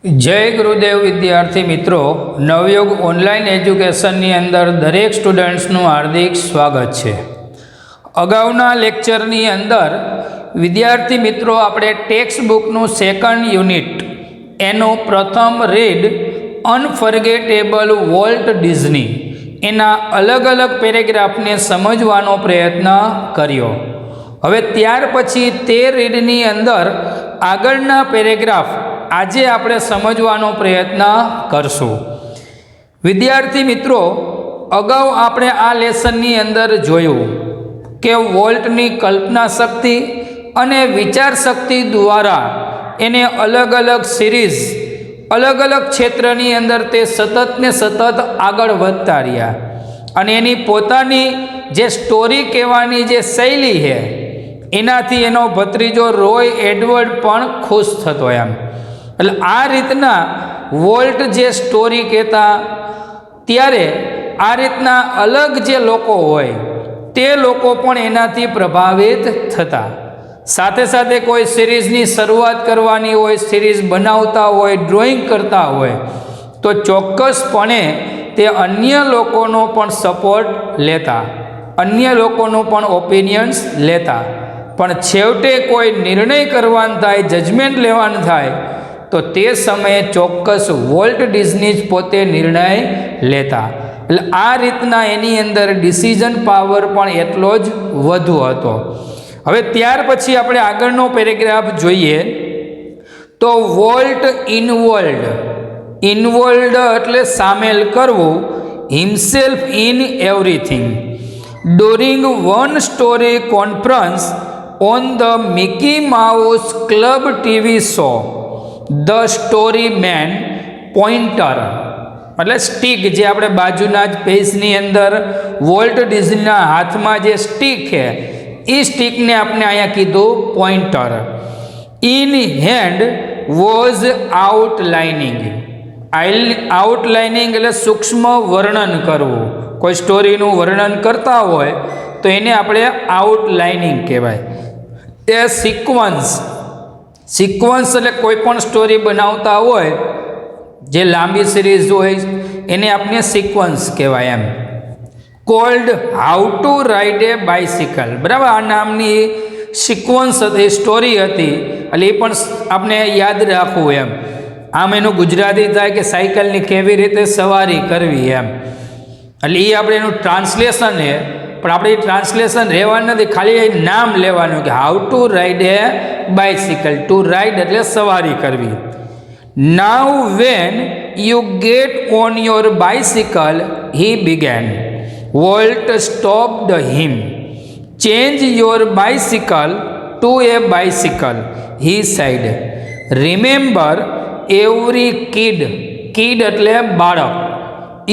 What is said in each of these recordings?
जय गुरुदेव विद्यार्थी मित्रों, नवयुग ऑनलाइन एज्युकेशननी अंदर दरेक स्टूडेंट्सનું हार्दिक स्वागत है। अगाउना लेक्चरनी अंदर विद्यार्थी मित्रों આપણે टेक्स्ट बुकનું सेकंड यूनिट एनो प्रथम रीड अनफर्गेटेबल वॉल्ट डिज्नी एना अलग अलग पेरेग्राफने समझवानो प्रयत्न कर्यो। हवे त्यार पछी ते रीडनी अंदर आगळना पेरेग्राफ આજે આપણે સમજવાનો પ્રયત્ન કરશું। વિદ્યાર્થી મિત્રો, અગાઉ આપણે આ લેસનની અંદર જોયું કે વોલ્ટની કલ્પના શક્તિ અને વિચાર શક્તિ દ્વારા એને અલગ અલગ સિરીઝ અલગ અલગ ક્ષેત્રની અંદર તે સતત ને સતત આગળ વધતા રહ્યા અને એની પોતાની જે સ્ટોરી કહેવાની જે શૈલી છે એનાથી એનો ભત્રીજો રોય એડવર્ડ પણ ખુશ થતો એમ। એટલે આ રીતના વોલ્ટ જે સ્ટોરી કહેતા ત્યારે આ રીતના અલગ જે લોકો હોય તે લોકો પણ એનાથી પ્રભાવિત થતા। સાથે સાથે કોઈ સિરીઝની શરૂઆત કરવાની હોય, સિરીઝ બનાવતા હોય, ડ્રોઈંગ કરતા હોય તો ચોક્કસપણે તે અન્ય લોકોનો પણ સપોર્ટ લેતા, અન્ય લોકોનો પણ ઓપિનિયન્સ લેતા, પણ છેવટે કોઈ નિર્ણય કરવાનો થાય, જજમેન્ટ લેવાનું થાય તો તે સમયે ચોક્કસ વોલ્ટ ડિઝની જ પોતે નિર્ણય લેતા। એટલે આ રીતના એની અંદર ડિસિઝન પાવર પણ એટલો જ વધુ હતો। હવે ત્યાર પછી આપણે આગળનો પેરેગ્રાફ જોઈએ તો વોલ્ટ ઇન્વોલ્વડ એટલે સામેલ કરવું, himself in everything during one story conference on the Mickey Mouse Club TV show the story man pointer એટલે સ્ટીક, જે આપણે બાજુના જ પેજની અંદર વોલ્ટ ડિઝનીના હાથમાં જે સ્ટીક છે એ સ્ટીકને આપણે અહીંયા કીધું પોઇન્ટર। ઇન હેન્ડ વોઝ આઉટલાઇનિંગ, આઉટલાઇનિંગ એટલે સૂક્ષ્મ વર્ણન કરવું। કોઈ સ્ટોરીનું વર્ણન કરતા હોય તો એને આપણે આઉટલાઇનિંગ કહેવાય। એ સિક્વન્સ એટલે કોઈ પણ સ્ટોરી બનાવતા હોય, જે લાંબી સિરીઝ હોય એને આપણે સિક્વન્સ કહેવાય એમ। Called how to ride a bicycle, બરાબર, આ નામની સિક્વન્સ હતી, સ્ટોરી હતી, એટલે એ પણ આપણે યાદ રાખવું એમ। આમ એનું ગુજરાતી થાય કે સાયકલની કેવી રીતે સવારી કરવી એમ, એટલે એ આપણે એનું ટ્રાન્સલેશન છે, પણ આપણે એ ટ્રાન્સલેશન રહેવાનું નથી, ખાલી એ નામ લેવાનું કે how to ride a bicycle, to ride એટલે સવારી કરવી। Now when you get on your bicycle he began, Walt stopped him, change your bicycle to a bicycle he side, remember every kid એટલે બાળક,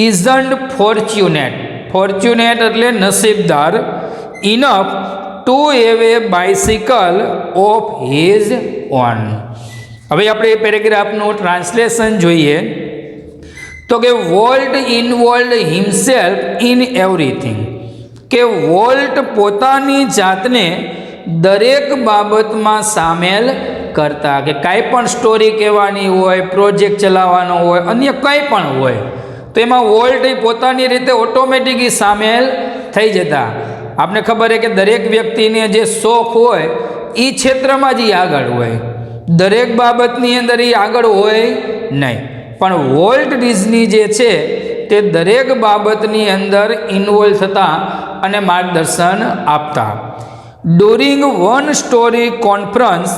ઇઝન્ટ ફોર્ચ્યુનેટ એટલે નસીબદાર, enough to have a bicycle of his own. હવે આપણે એ પેરેગ્રાફનું translation જોઈએ તો કે Walt involved himself in everything, કે વોલ્ટ પોતાની જાતને દરેક બાબતમાં સામેલ કરતા, કે કાંઈ પણ સ્ટોરી કહેવાની હોય, પ્રોજેક્ટ ચલાવવાનો હોય, અન્ય કંઈ પણ હોય તો એમાં વોલ્ટ એ પોતાની રીતે ઓટોમેટિકલી સામેલ થઈ જતા। આપણે ખબર છે કે દરેક વ્યક્તિને જે શોખ હોય એ ક્ષેત્રમાં જ એ આગળ હોય, દરેક બાબતની અંદર એ આગળ હોય નહીં, પણ વોલ્ટ ડિઝની જે છે તે દરેક બાબતની અંદર ઇન્વોલ્વ થતા અને માર્ગદર્શન આપતા। During one story conference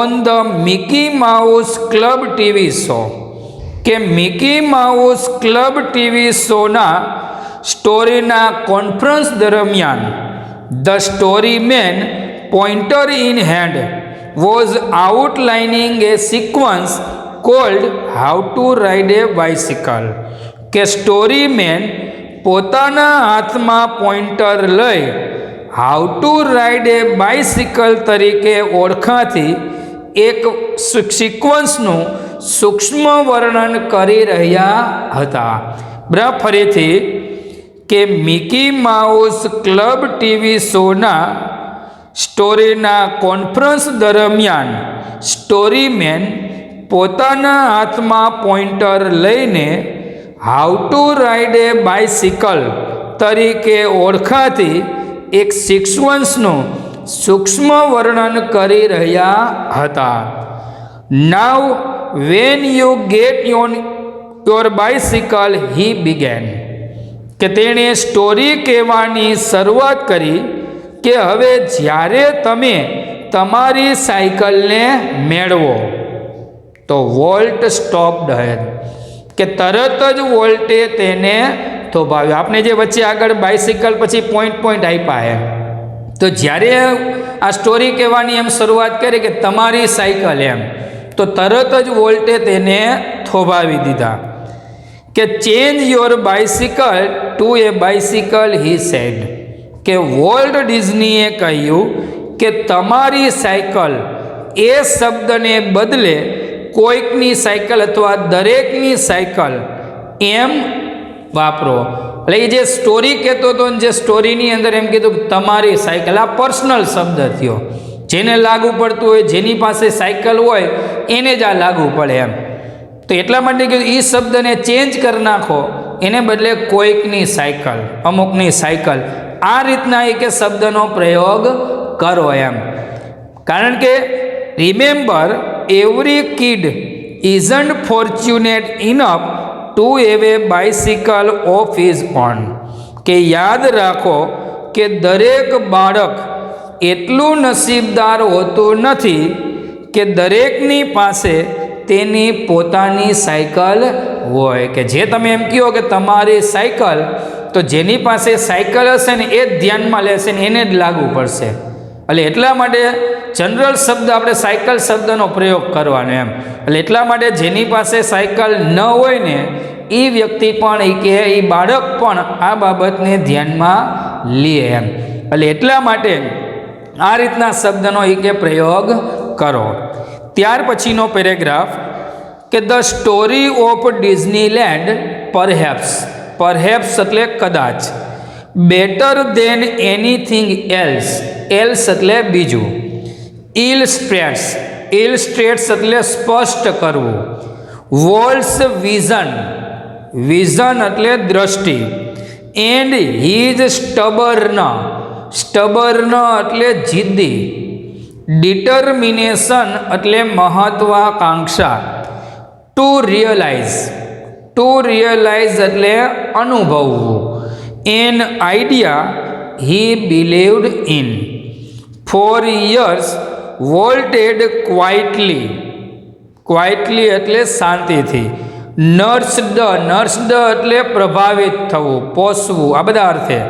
on the Mickey Mouse Club TV show, કે મિકી માઉસ ક્લબ ટીવી શોના સ્ટોરીના કોન્ફરન્સ દરમિયાન the story man pointer in hand was outlining a sequence called how to ride a bicycle, કે story man પોતાના હાથમાં pointer લઈ how to ride a bicycle તરીકે ઓળખાતી એક સિક્વન્સનું સૂક્ષ્મ વર્ણન કરી રહ્યા હતા। બરાબર, ફરીથી કે મિકી માઉસ ક્લબ ટીવી શોના સ્ટોરીના કોન્ફરન્સ દરમિયાન સ્ટોરીમેન પોતાના હાથમાં પોઇન્ટર લઈને how to ride a bicycle તરીકે ઓળખાતી એક સિક્વન્સનું સૂક્ષ્મ વર્ણન કરી રહ્યા હતા. Now when you get your bicycle he began, કે તેણે સ્ટોરી કહેવાની શરૂઆત કરી કે હવે જ્યારે તમે તમારી સાયકલને મેળવો તો વોલ્ટ સ્ટોપ્ડ હેર, કે તરત જ વોલ્ટે તેને થોભાવ્યો. આપણે જે વચ્ચે આગળ બાઇસિકલ પછી પોઈન્ટ આપ્યા હે, તો જ્યારે આ સ્ટોરી કહેવાની એમ શરૂઆત કરી કે તમારી સાયકલ એમ, તો તરત જ વોલ્ટે તેને થોભાવી દીધા. કે change your bicycle to a bicycle he said, કે વોલ્ટ ડિઝનીએ કહ્યું કે તમારી સાયકલ એ શબ્દને બદલે કોઈકની સાયકલ અથવા દરેકની સાયકલ એમ વાપરો. એટલે એ જે સ્ટોરી કહેતો હતો ને, જે સ્ટોરીની અંદર એમ કીધું કે તમારી સાયકલ, આ પર્સનલ શબ્દ થયો. જેને લાગુ પડતું હોય, જેની પાસે સાયકલ હોય એને જ આ લાગુ પડે એમ. તો એટલા માટે કીધું એ શબ્દને ચેન્જ કરી નાખો, એને બદલે કોઈકની સાયકલ, અમુકની સાયકલ, આ રીતના એ કે શબ્દનો પ્રયોગ કરો એમ. કારણ કે remember every kid isn't fortunate enough to have a bicycle of his on, કે યાદ રાખો કે દરેક બાળક એટલું નસીબદાર હોતું નથી કે દરેકની પાસે તેની પોતાની સાયકલ હોય. કે જે તમે એમ કહો કે તમારી સાયકલ, તો જેની પાસે સાયકલ હશે ને એ જ ધ્યાનમાં લેશે ને એને જ લાગુ પડશે. એટલે એટલા માટે જનરલ શબ્દ આપણે સાયકલ શબ્દનો પ્રયોગ કરવાનો એમ. એટલે એટલા માટે જેની પાસે સાયકલ ન હોય ને એ વ્યક્તિ પણ એ કે એ બાળક પણ આ બાબતને ધ્યાનમાં લે એમ. એટલે એટલા માટે આ રીતના શબ્દનો એ કે પ્રયોગ કરો. ત્યાર પછીનો પેરેગ્રાફ કે the story of Disneyland perhaps, perhaps એટલે કદાચ, better than anything else, else એટલે બીજું, ઇલસ્ટ્રેટ્સ, ઇલસ્ટ્રેટ્સ એટલે સ્પષ્ટ કરવું, વોલ્સ વિઝન, વિઝન એટલે દ્રષ્ટિ, એન્ડ હીઝ સ્ટબર્ન, સ્ટબર્ન એટલે જિદ્દી, ડિટર્મિનેશન એટલે મહત્વાકાંક્ષા, ટુ રિયલાઇઝ, ટુ રિયલાઇઝ એટલે અનુભવવું, an idea he believed in. 4 years Walt had quietly, quietly એટલે શાંતિથી, નર્સ્ડ, નર્સ્ડ એટલે પ્રભાવિત થવું, પોષવું, આ બધા અર્થે,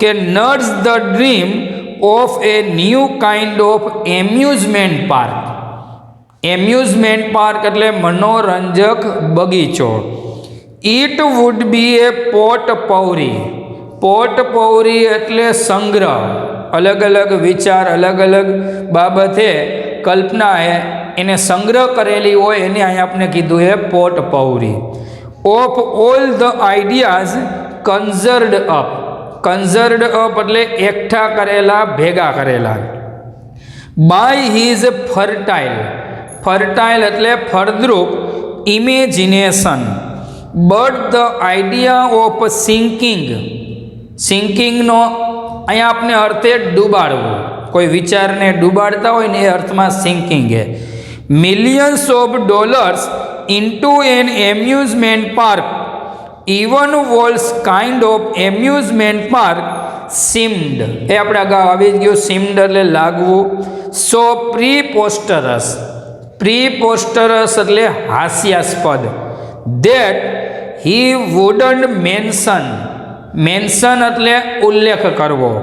કે nurse the dream of a new kind of amusement park, amusement park એટલે મનોરંજક બગીચો. It would be a potpourri, potpourri એટલે સંગ્રહ, અલગ અલગ વિચાર, અલગ અલગ બાબતે કલ્પના એને સંગ્રહ કરેલી હોય એને અહીં આપણે કીધું એ potpourri. Of all the ideas conjured up, conjured up એટલે એકઠા કરેલા, ભેગા કરેલા. બાય હિઝ ફર્ટાઇલ, ફર્ટાઇલ એટલે ફળદ્રુપ imagination, but the idea of sinking, સિંકિંગનો અહીંયા આપણે અર્થે ડૂબાડવું, કોઈ વિચારને ડૂબાડતા હોય ને એ અર્થમાં સિંકિંગ છે. Millions of dollars into an amusement park, even Walt's kind of amusement park seemed, એ આપણે અગાઉ આવી જ ગયું, સિમ્ડ એટલે લાગવું. સો પ્રીપોસ્ટરસ, પ્રીપોસ્ટરસ એટલે હાસ્યાસ્પદ, that he wouldn't mention, mention એટલે ઉલ્લેખ કરવો,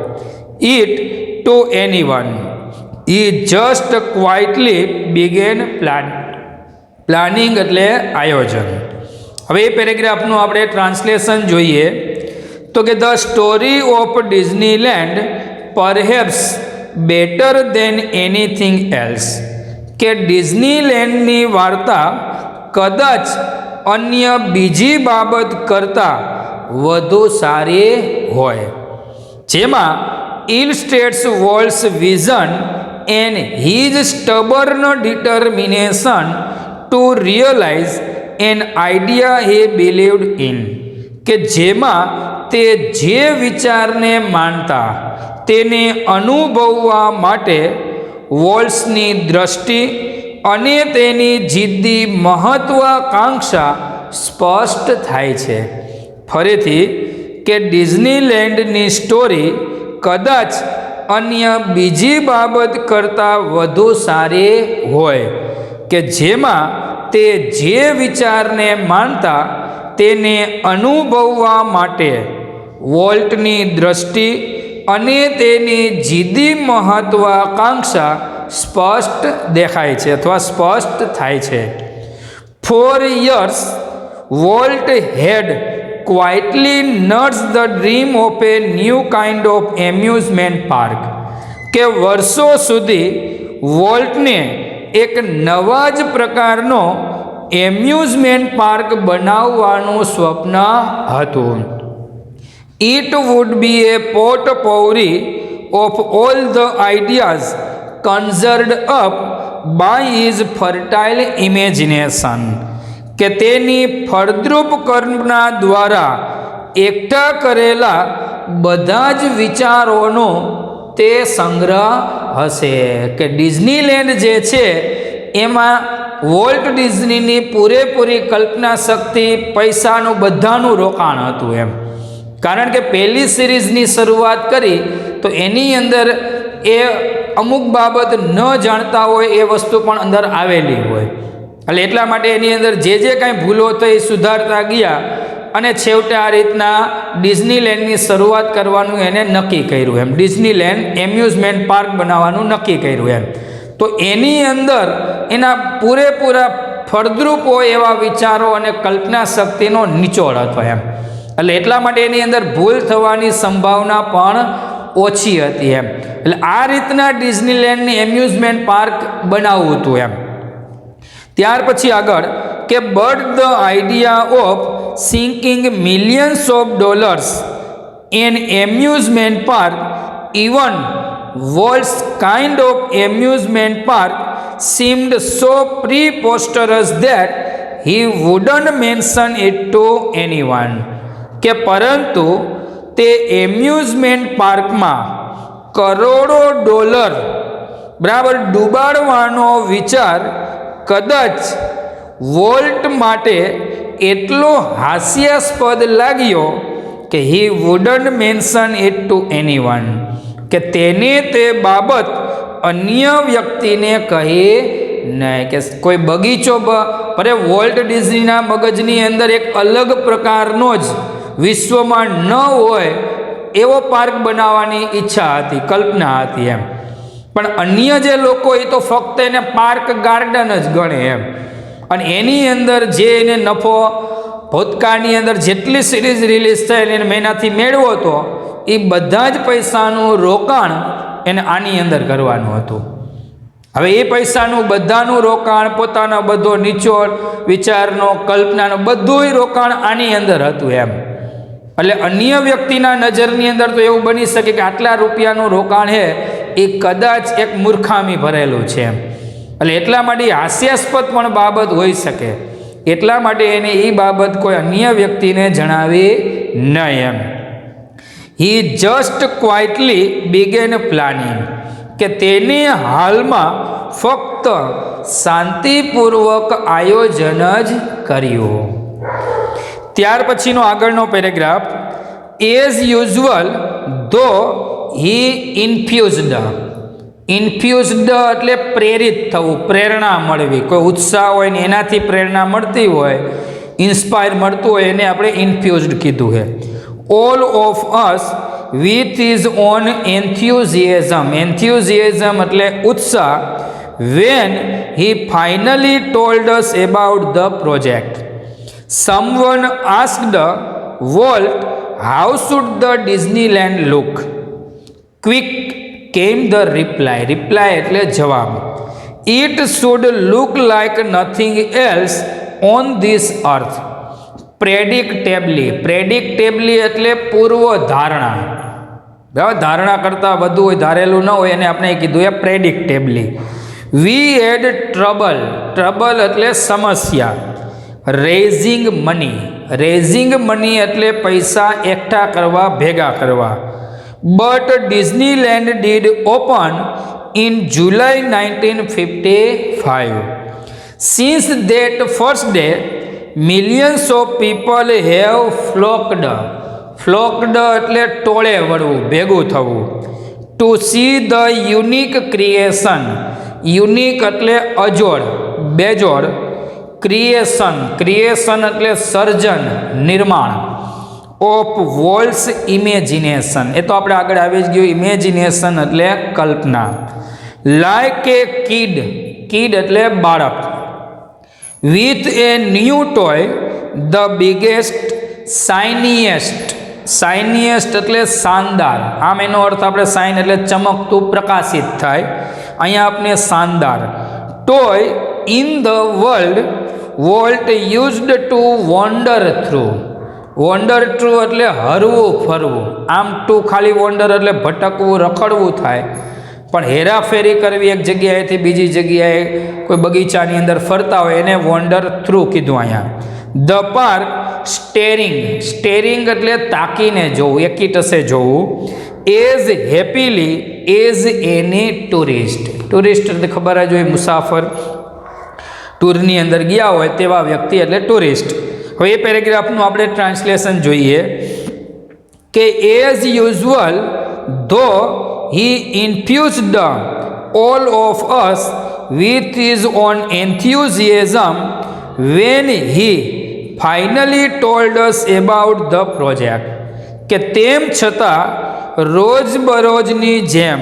it to anyone, he just quietly began planning એટલે આયોજન. હવે એ પેરેગ્રાફનું આપણે ટ્રાન્સલેશન જોઈએ તો કે the story of Disneyland perhaps better than anything else, કે ડિઝનીલેન્ડની વાર્તા કદાચ અન્ય બીજી બાબત કરતાં વધુ સારી હોય, જેમાં illustrates Walt's vision and his stubborn determination to realize an idea he believed in, કે જેમાં તે જે વિચારને માનતા તેને અનુભવવા માટે વોલ્સની દ્રષ્ટિ અને તેની જિદ્દી મહત્વાકાંક્ષા સ્પષ્ટ થાય છે. ફરીથી કે ડિઝનીલેન્ડની સ્ટોરી કદાચ અન્ય બીજી બાબત કરતાં વધુ સારી હોય, કે જેમાં તે જે વિચારને માનતા તેને અનુભવવા માટે વોલ્ટની દ્રષ્ટિ અને તેની જિદ્દી મહત્વાકાંક્ષા સ્પષ્ટ દેખાય છે અથવા સ્પષ્ટ થાય છે. 4 years Walt had quietly nursed the dream of a new kind of amusement park, કે વર્ષો સુધી વોલ્ટને એક નવા જ પ્રકારનો એમ્યુઝમેન્ટ પાર્ક બનાવવાનું સ્વપ્ન હતું. It would be a potpourri of all the ideas conjured up by his fertile imagination, કે તેની ફળદ્રુપ કલ્પના દ્વારા એકઠા કરેલા બધા જ વિચારોનો તે સંગ્રહ હશે. કે ડિઝનીલેન્ડ જે છે એમાં વોલ્ટ ડિઝનીની પૂરેપૂરી કલ્પના શક્તિ, પૈસાનું બધાનું રોકાણ હતું એમ. કારણ કે પહેલી સિરીઝની શરૂઆત કરી તો એની અંદર એ અમુક બાબત ન જાણતા હોય એ વસ્તુ પણ અંદર આવેલી હોય, એટલે એટલા માટે એની અંદર જે કાંઈ ભૂલો થઈ સુધારતા ગયા અને છેવટે આ રીતના ડિઝનીલેન્ડની શરૂઆત કરવાનું એને નક્કી કર્યું એમ. ડિઝનીલેન્ડ એમ્યુઝમેન્ટ પાર્ક બનાવવાનું નક્કી કર્યું એમ. તો એની અંદર એના પૂરેપૂરા ફળદ્રુપ હોય એવા વિચારો અને કલ્પના શક્તિનો નિચોડ હતો એમ. એટલે એટલા માટે એની અંદર ભૂલ થવાની સંભાવના પણ ઓછી હતી એમ. એટલે આ રીતના ડિઝનીલેન્ડની એમ્યુઝમેન્ટ પાર્ક બનાવવું હતું એમ. ત્યાર પછી આગળ કે but the idea of sinking millions of dollars an amusement park, even Walt's kind of amusement park seemed so preposterous that he wouldn't mention it to anyone, કે પરંતુ તે એમ્યુઝમેન્ટ પાર્કમાં કરોડો ડોલર બરાબર ડૂબાડવાનો વિચાર કદાચ વોલ્ટ માટે એટલો હાસ્યાસ્પદ લાગ્યો કે he wouldn't mention it to anyone, કે તેને તે બાબત અન્ય વ્યક્તિને કહે નહીં. કે કોઈ બગીચો અરે વોલ્ટ ડિઝનીના મગજની અંદર એક અલગ પ્રકારનો જ વિશ્વમાં ન હોય એવો પાર્ક બનાવવાની ઈચ્છા હતી, કલ્પના હતી એમ. પણ અન્ય જે લોકો એ તો ફક્ત એને પાર્ક ગાર્ડન જ ગણે એમ. અને એની અંદર જે એને નફો ભૂતકાળની અંદર જેટલી સિરીઝ રિલીઝ થયેલી એને મહિનાથી મેળવો હતો એ બધા જ પૈસાનું રોકાણ એને આની અંદર કરવાનું હતું. હવે એ પૈસાનું બધાનું રોકાણ, પોતાનો બધો નિચોડ વિચારનો, કલ્પનાનો બધું રોકાણ આની અંદર હતું એમ. એટલે અન્ય વ્યક્તિના નજરની અંદર તો એવું બની શકે કે આટલા રૂપિયાનું રોકાણ છે એ કદાચ એક મૂર્ખામી ભરેલું છે એમ. એટલે એટલા માટે હાસ્યાસ્પદ પણ બાબત હોઈ શકે, એટલા માટે એને એ બાબત કોઈ અન્ય વ્યક્તિને જણાવી નહીં એમ. He just quietly began planning, કે તેને હાલમાં ફક્ત શાંતિપૂર્વક આયોજન જ કર્યું. ત્યાર પછીનો આગળનો paragraph, as usual though he ઇન્ફ્યુઝડ એટલે પ્રેરિત થવું, પ્રેરણા મળવી. કોઈ ઉત્સાહ હોય ને એનાથી પ્રેરણા મળતી હોય, ઇન્સ્પાયર મળતું હોય એને આપણે ઇન્ફ્યુઝડ કીધું છે. All of us with his own enthusiasm એટલે ઉત્સાહ, when he finally told us about the project. Someone asked Walt how should the Disneyland look. Quick came the reply એટલે જવાબ. It should look like nothing else on this earth. Predictably એટલે પૂર્વ ધારણા, બરાબર, ધારણા કરતાં વધુ હોય, ધારેલું ન હોય એને આપણે કીધું એ predictably. V had trouble, trouble એટલે સમસ્યા, રેઝિંગ મની એટલે પૈસા એકઠા કરવા, ભેગા કરવા. But Disneyland did open in July 1955. Since that first day millions of people have flocked એટલે ટોળે વળવું, ભેગું થવું. To see the unique creation, unique એટલે અજોડ, બેજોડ, ક્રિએશન એટલે સર્જન, નિર્માણ, ઓફ વોલ્સ ઇમેજિનેશન, એ તો આપણે આગળ આવી જ ગયું. ઇમેજિનેશન એટલે કલ્પના. લાઇક એ કિડ એટલે બાળક. With a new toy the biggest, shiniest એટલે શાનદાર. આમ એનો અર્થ આપણે શાઇન એટલે ચમકતું, પ્રકાશિત થાય. અહીંયા આપણે શાનદાર. Toy in the world, Walt used to wander through એટલે હરવું ફરવું. આમ ટુ ખાલી વોન્ડર એટલે ભટકવું, રખડવું થાય, પણ હેરાફેરી કરવી એક જગ્યાએથી બીજી જગ્યાએ, કોઈ બગીચાની અંદર ફરતા હોય એને વોન્ડર થ્રુ કીધું અહીંયા. ધ પાર્ક સ્ટેરિંગ એટલે તાકીને જોવું, એકીટસે જોવું. As happily as any tourist એટલે ખબર જ હોય, મુસાફર ટૂરની અંદર ગયા હોય તેવા વ્યક્તિ એટલે ટુરિસ્ટ. હવે એ પેરેગ્રાફનું આપણે ટ્રાન્સલેશન જોઈએ કે as usual though he infused all of us with his own enthusiasm when he finally told us about the project. કે તેમ છતાં રોજબરોજની જેમ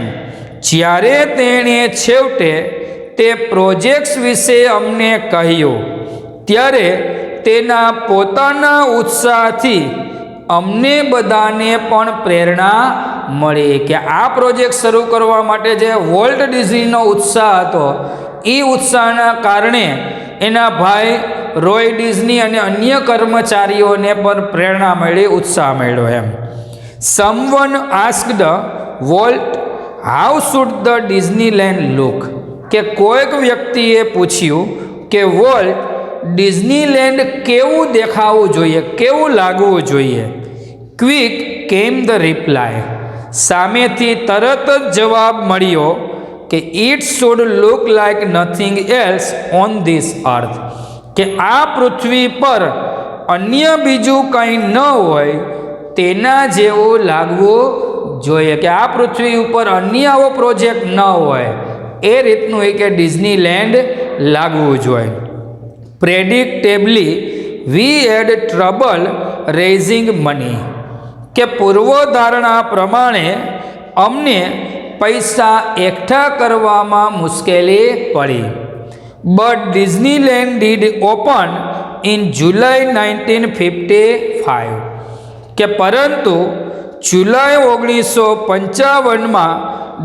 જ્યારે તેણે છેવટે તે પ્રોજેક્ટ્સ વિશે અમને કહ્યું ત્યારે તેના પોતાના ઉત્સાહથી અમને બધાને પણ પ્રેરણા મળી. કે આ પ્રોજેક્ટ શરૂ કરવા માટે જે વોલ્ટ ડિઝનીનો ઉત્સાહ હતો એ ઉત્સાહના કારણે એના ભાઈ રોય ડિઝની અને અન્ય કર્મચારીઓને પણ પ્રેરણા મળી, ઉત્સાહ મળ્યો એમ. Someone asked Walt how should the Disneyland look. કે કોઈક વ્યક્તિએ પૂછ્યું કે વોલ્ટ ડિઝનીલેન્ડ કેવું દેખાવું જોઈએ, કેવું લાગવું જોઈએ. ક્વિક કેમ ધ રિપ્લાય, સામેથી તરત જ જવાબ મળ્યો કે it should look like nothing else on this અર્થ. કે આ પૃથ્વી પર અન્ય બીજું કંઈ ન હોય તેના જેવું લાગવું જોઈએ. કે આ પૃથ્વી ઉપર અન્ય આવો પ્રોજેક્ટ ન હોય એ રીતનું એ કે ડિઝનીલેન્ડ લાગવું જોઈએ. Predictably we had trouble raising money. કે પૂર્વધારણા પ્રમાણે અમને પૈસા એકઠા કરવામાં મુશ્કેલી પડી. But Disneyland did open in July 1955. કે પરંતુ જુલાઈ 1955માં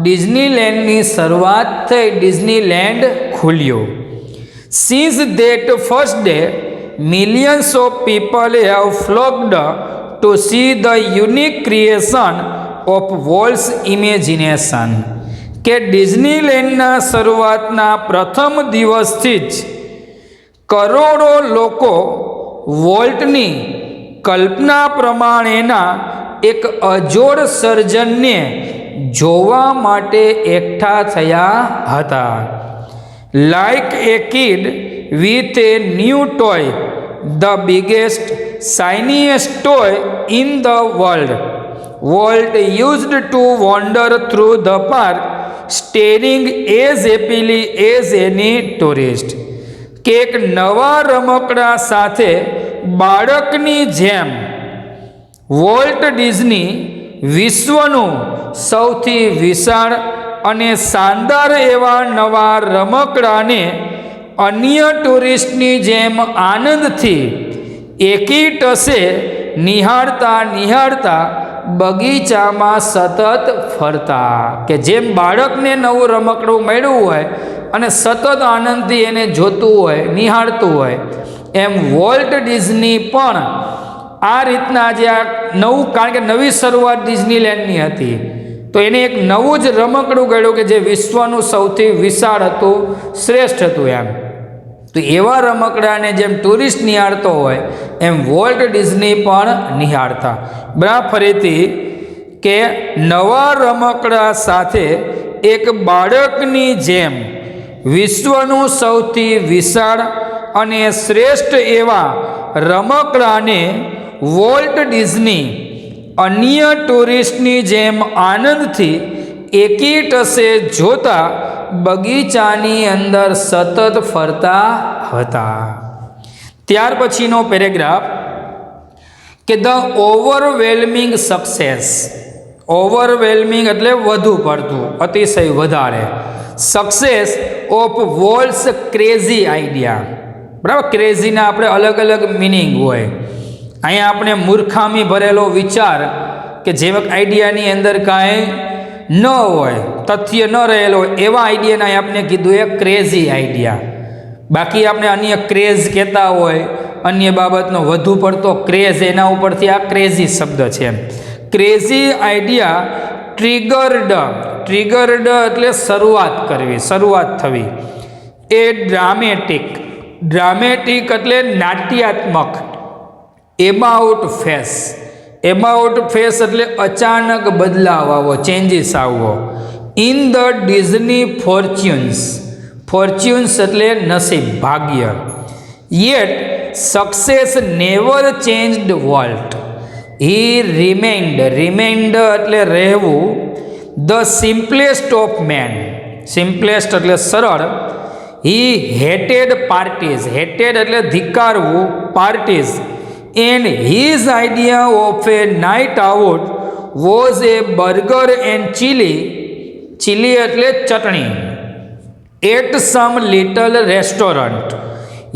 ડિઝનીલેન્ડની શરૂઆત થઈ, ડિઝનીલેન્ડ ખુલ્યો. Since that first day millions of people have flocked to see the unique creation of Walt's imagination. કે ડિઝનીલેન્ડના શરૂઆતના પ્રથમ દિવસથી જ કરોડો લોકો વોલ્ટની કલ્પના પ્રમાણેના એક અજોડ સર્જનને જોવા માટે એકઠા થયા હતા. Like a kid with a new toy the biggest shiniest toy in the world, Walt used to wander through the park staring as happily as any tourist. કે એક નવા રમકડા સાથે બાળકની જેમ વોલ્ટ ડિઝની વિશ્વનું સૌથી વિશાળ અને શાનદાર એવા નવા રમકડાને અન્ય ટુરિસ્ટની જેમ આનંદથી એકીટસે નિહાળતા બગીચામાં સતત ફરતા. કે જેમ બાળકને નવું રમકડું મળ્યું હોય અને સતત આનંદથી એને જોતું હોય, નિહાળતું હોય, એમ વોલ્ટ ડિઝની પણ આ રીતના જે આ નવું, કારણ કે નવી શરૂઆત ડિઝનીલેન્ડની હતી, તો તો એને એક નવું જ રમકડું ગળ્યું કે જે વિશ્વનું સૌથી વિશાળ હતું, શ્રેષ્ઠ હતું એમ. તો એવા રમકડાને જેમ ટુરિસ્ટ નિહાળતો હોય એમ વોલ્ટ ડિઝની પણ નિહાળતા. બરાબર, ફરીથી કે નવા રમકડા સાથે એક બાળકની જેમ વિશ્વનું સૌથી વિશાળ અને શ્રેષ્ઠ એવા રમકડાને વોલ્ટ ડિઝની અન્ય ટુરિસ્ટની જેમ આનંદથી એકી ટસે જોતા બગીચાની અંદર સતત ફરતા હતા. ત્યાર પછીનો પેરેગ્રાફ કે ધ ઓવરવેલ્મિંગ સક્સેસ. ઓવરવેલ્મિંગ એટલે વધુ પડતું, અતિશય વધારે. Success of Walt's crazy idea. બરાબર, ક્રેઝીના આપણે અલગ અલગ મિનિંગ હોય. અહીંયા આપણે મૂર્ખામી ભરેલો વિચાર કે જેવા આઈડિયાની અંદર કાંઈ ન હોય, તથ્ય ન રહેલો હોય, એવા આઈડિયાને આપણે કીધું એ ક્રેઝી આઈડિયા. બાકી આપણે અન્ય ક્રેઝ કહેતા હોય, અન્ય બાબતનો વધુ પડતો ક્રેઝ, એના ઉપરથી આ ક્રેઝી શબ્દ છે. Crazy idea triggered. ટ્રિગર્ડ એટલે શરૂઆત કરવી, શરૂઆત થવી. એ ડ્રામેટિક. ડ્રામેટિક એટલે નાટ્યાત્મક. About face. એબાઉટ ફેસ એટલે અચાનક બદલાવ આવો, ચેન્જીસ આવવો. In the Disney fortunes. Fortunes એટલે નસીબ, ભાગ્ય. Yet success never changed Walt. He remained. Remained એટલે રહેવું. The simplest of men. Simplest એટલે સરળ. He hated parties. હેટેડ એટલે ધિક્કારવું, parties. And his idea of a night out was a burger and chili. Chili એટલે ચટણી. At some little restaurant.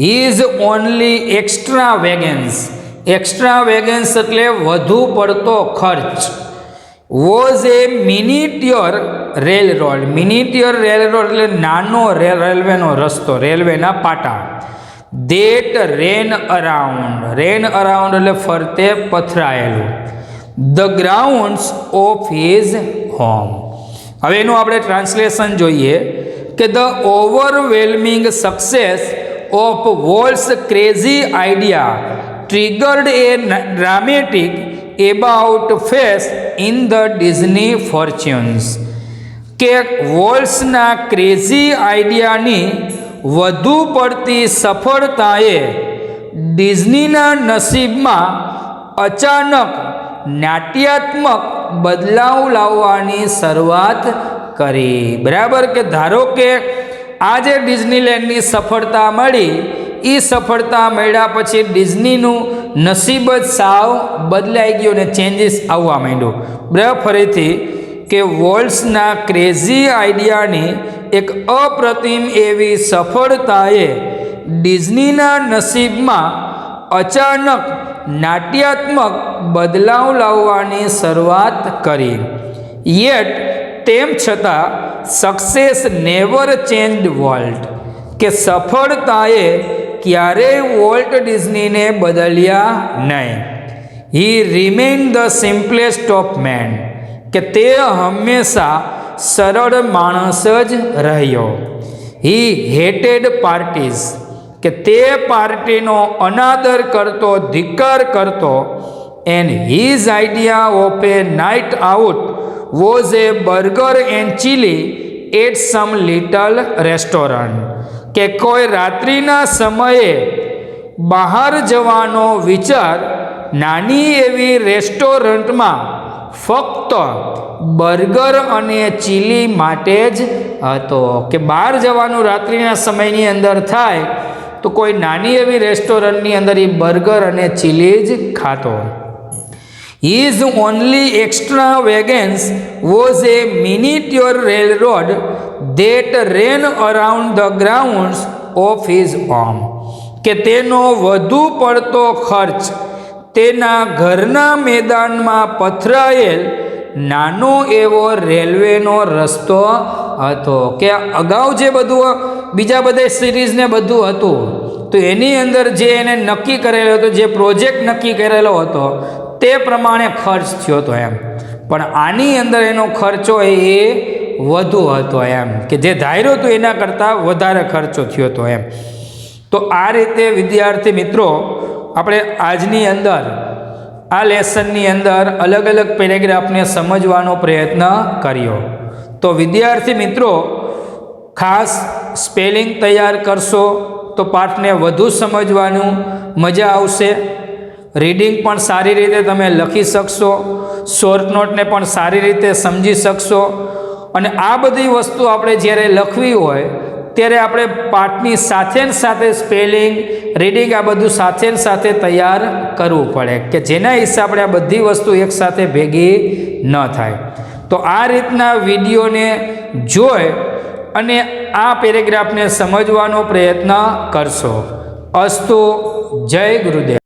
His only extravagance. Extravagance એટલે વધુ પડતો ખર્ચ. Was a miniature railroad. Miniature railroad એટલે નાનો રેલવેનો રસ્તો, રેલવેના પાટા. That ran around. Ran around એટલે ફરતે પથરાયેલું. The grounds of his home. હવે એનું આપણે ટ્રાન્સલેશન જોઈએ કે the overwhelming success of Walt's crazy idea triggered a dramatic about face in the Disney fortunes. કે વોલ્ટ્સના ક્રેઝી આઈડિયાની વધુ પડતી સફળતાએ ડિઝનીના નસીબમાં અચાનક નાટ્યાત્મક બદલાવ લાવવાની શરૂઆત કરી. બરાબર, કે ધારો કે આ જે ડિઝનીલેન્ડની સફળતા મળી, એ સફળતા મળ્યા પછી ડિઝનીનું નસીબ જ સાવ બદલાઈ ગયું અને ચેન્જીસ આવવા માંડ્યું. બરાબર, ફરીથી કે વોલ્ટ્સના ક્રેઝી આઈડિયાની એક અપ્રતિમ એવી સફળતાએ ડિઝનીના નસીબમાં અચાનક નાટ્યાત્મક બદલાવ લાવવાની શરૂઆત કરી. યેટ તેમ છતાં સક્સેસ નેવર ચેન્જડ વોલ્ટ. કે સફળતાએ ક્યારેય વોલ્ટ ડિઝનીને બદલ્યા નહીં. He remain the simplest of men. કે તે હંમેશા સરળ માણસ જ રહ્યો. He hated parties. કે તે પાર્ટીનો અનાદર કરતો, ધિક્કાર કરતો. And his idea of a night out was a burger and chili at some little restaurant. કે કોઈ રાત્રિના સમયે બહાર જવાનો વિચાર નાની એવી રેસ્ટોરન્ટમાં ફક્ત બર્ગર અને ચીલી માટે જ હતો. કે બહાર જવાનું રાત્રિના સમયની અંદર થાય તો કોઈ નાની એવી રેસ્ટોરન્ટની અંદર એ બર્ગર અને ચીલી જ ખાતો. His only extravagance was a miniature railroad that ran around the grounds of his home. કે તેનો વધુ પડતો ખર્ચ તેના ઘરના મેદાનમાં પથરાયેલ નાનો એવો રેલવેનો રસ્તો હતો. કે અગાઉ જે બધું બીજા બધા સિરીઝને બધું હતું તો એની અંદર જે એને નક્કી કરેલો હતો, જે પ્રોજેક્ટ નક્કી કરેલો હતો તે પ્રમાણે ખર્ચ થયો હતો એમ. પણ આની અંદર એનો ખર્ચો એ વધુ હતો એમ, કે જે ધાર્યો હતો એના કરતાં વધારે ખર્ચો થયો હતો એમ. તો આ રીતે વિદ્યાર્થી મિત્રો આપણે આજની અંદર આ લેસનની અંદર અલગ અલગ પેરેગ્રાફને સમજવાનો પ્રયત્ન કર્યો. તો વિદ્યાર્થી મિત્રો ખાસ સ્પેલિંગ તૈયાર કરશો તો પાઠને વધુ સમજવાનું મજા આવશે. રીડિંગ પણ સારી રીતે તમે લખી શકશો, શોર્ટ નોટને પણ સારી રીતે સમજી શકશો. અને આ બધી વસ્તુ આપણે જ્યારે લખવી હોય ત્યારે આપણે પાઠની સાથે ને સાથે સ્પેલિંગ, રીડિંગ આ બધું સાથે ને સાથે તૈયાર કરવું પડે, કે જેના હિસાબે આ બધી વસ્તુ એકસાથે ભેગી ન થાય. તો આ રીતના વિડીયોને જોઈ અને આ પેરેગ્રાફને સમજવાનો પ્રયત્ન કરશો. અસ્તુ. જય ગુરુદેવ.